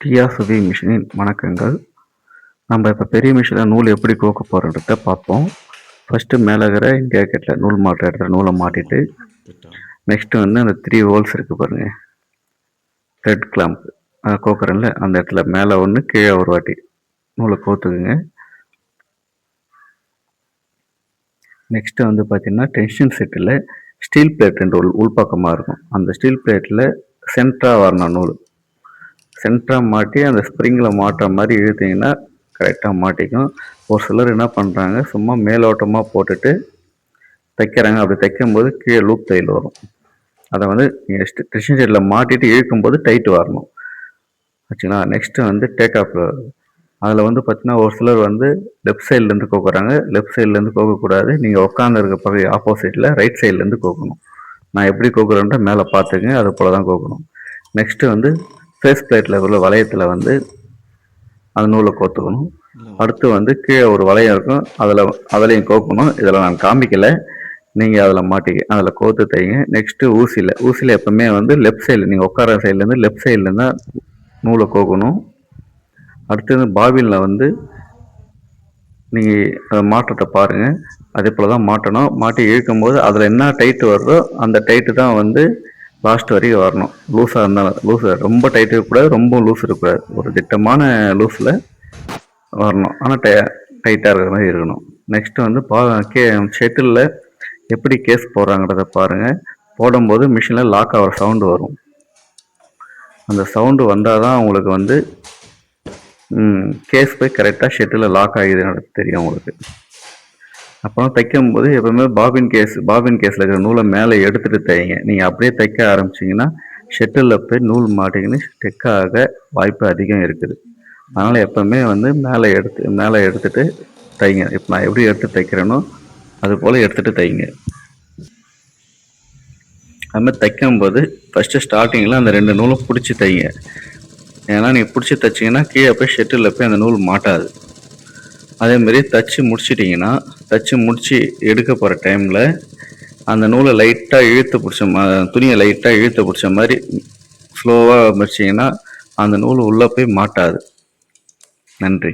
டியா சுவி மிஷினின் வணக்கங்கள். நம்ம இப்போ பெரிய மிஷினில் நூல் எப்படி கோக்க போகிறோன்றத பார்ப்போம். ஃபஸ்ட்டு மேலே இருக்கிற ஜாக்கெட்டில் நூல் மாட்டுற இடத்துல நூலை மாட்டிட்டு, நெக்ஸ்ட்டு வந்து அந்த 3 ஹோல்ஸ் இருக்குது பாருங்கள், த்ரெட் கிளாம்ப் கோக்குறேன்ல அந்த இடத்துல மேலே ஒன்று கீழே ஒரு வாட்டி நூலை கோத்துக்குங்க. நெக்ஸ்ட்டு வந்து பார்த்திங்கன்னா டென்ஷன் செட்டில் ஸ்டீல் பிளேட் 2 உள்பக்கமாக இருக்கும். அந்த ஸ்டீல் பிளேட்டில் சென்டராக வரணும் நூல். சென்டராக மாட்டி அந்த ஸ்ப்ரிங்கில் மாட்டுற மாதிரி இழுத்தீங்கன்னா கரெக்டாக மாட்டிக்கும். ஒரு சிலர் என்ன பண்ணுறாங்க, சும்மா மேலோட்டமாக போட்டுட்டு தைக்கிறாங்க. அப்படி தைக்கும்போது கீழே லூப் தையல் வரும். அதை வந்து நீங்கள் டென்ஷன் செட்டில் மாட்டிட்டு இழுக்கும்போது டைட்டு வரணும் ஆச்சுங்களா. நெக்ஸ்ட்டு வந்து டேக் ஆஃப். அதில் வந்து பார்த்தீங்கன்னா ஒரு சிலர் வந்து லெஃப்ட் சைட்லேருந்து கோக்குறாங்க. லெஃப்ட் சைட்லேருந்து கோக்கக்கூடாது. நீங்கள் உட்காந்துருக்க பகுதி ஆப்போசிட்டில் ரைட் சைட்லேருந்து கோக்கணும். நான் எப்படி கோக்குறேன்ட்டு மேலே பார்த்துங்க, அது போல் தான் கோக்கணும். நெக்ஸ்ட்டு வந்து ஃபேஸ் பிளேட்டில் உள்ள வளையத்தில் வந்து அந்த நூலை கோத்துக்கணும். அடுத்து வந்து கீழே ஒரு வளையம் இருக்கும், அதிலையும் கோக்கணும். இதில் நான் காமிக்கலை, நீங்கள் அதில் கோத்து தைங்க. நெக்ஸ்ட்டு ஊசியில் எப்பவுமே வந்து லெஃப்ட் சைடில், நீங்கள் உட்கார சைட்லேருந்து லெஃப்ட் சைட்லேருந்து தான் நூலை கோக்கணும். அடுத்தது பாபினில் வந்து நீங்கள் அதை மாற்றத்தை பாருங்கள், அதே போல் தான் மாட்டணும். மாட்டி இழுக்கும் போது அதில் என்ன டைட்டு வருதோ அந்த டைட்டு தான் வந்து லாஸ்ட் வரைக்கும் வரணும். லூஸாக இருந்தாலும் ரொம்ப டைட் இருக்கக்கூடாது, ரொம்ப லூஸ் இருக்கக்கூடாது. ஒரு திட்டமான லூஸில் வரணும், ஆனால் டைட்டாக இருக்கிற மாதிரி இருக்கணும். நெக்ஸ்ட்டு வந்து ஷட்டிலில் எப்படி கேஸ் போடுறாங்கிறத பாருங்கள். போடும்போது மிஷினில் லாக் ஆகிற சவுண்டு வரும். அந்த சவுண்டு வந்தால் தான் உங்களுக்கு வந்து கேஸ் போய் கரெக்டாக ஷட்டிலில் லாக் ஆகிதுன்னு தெரியும் உங்களுக்கு. அப்புறம் தைக்கும்போது எப்பவுமே பாபின் கேஸில் இருக்கிற நூலை மேலே எடுத்துகிட்டு தைங்க. நீங்கள் அப்படியே தைக்க ஆரம்பிச்சிங்கன்னா ஷட்டிலில் போய் நூல் மாட்டிங்கன்னு டெக்காக வாய்ப்பு அதிகம் இருக்குது. அதனால் எப்பவுமே வந்து மேலே எடுத்துகிட்டு தைங்க. இப்போ நான் எப்படி எடுத்து தைக்கிறேனோ அது போல் எடுத்துகிட்டு தைங்க. அதுமாதிரி தைக்கும்போது ஃபஸ்ட்டு ஸ்டார்டிங்கில் அந்த 2 நூலும் பிடிச்சி தைங்க. ஏன்னா நீங்கள் பிடிச்சி தைச்சிங்கன்னா கீழே போய் ஷட்டிலில் போய் அந்த நூல் மாட்டாது. அதேமாரி தச்சு முடித்து எடுக்க போகிற டைமில் அந்த நூலை லைட்டாக துணியை லைட்டாக இழுத்து பிடிச்ச மாதிரி ஸ்லோவாக வச்சிங்கன்னா அந்த நூல் உள்ளே போய் மாட்டாது. நன்றி.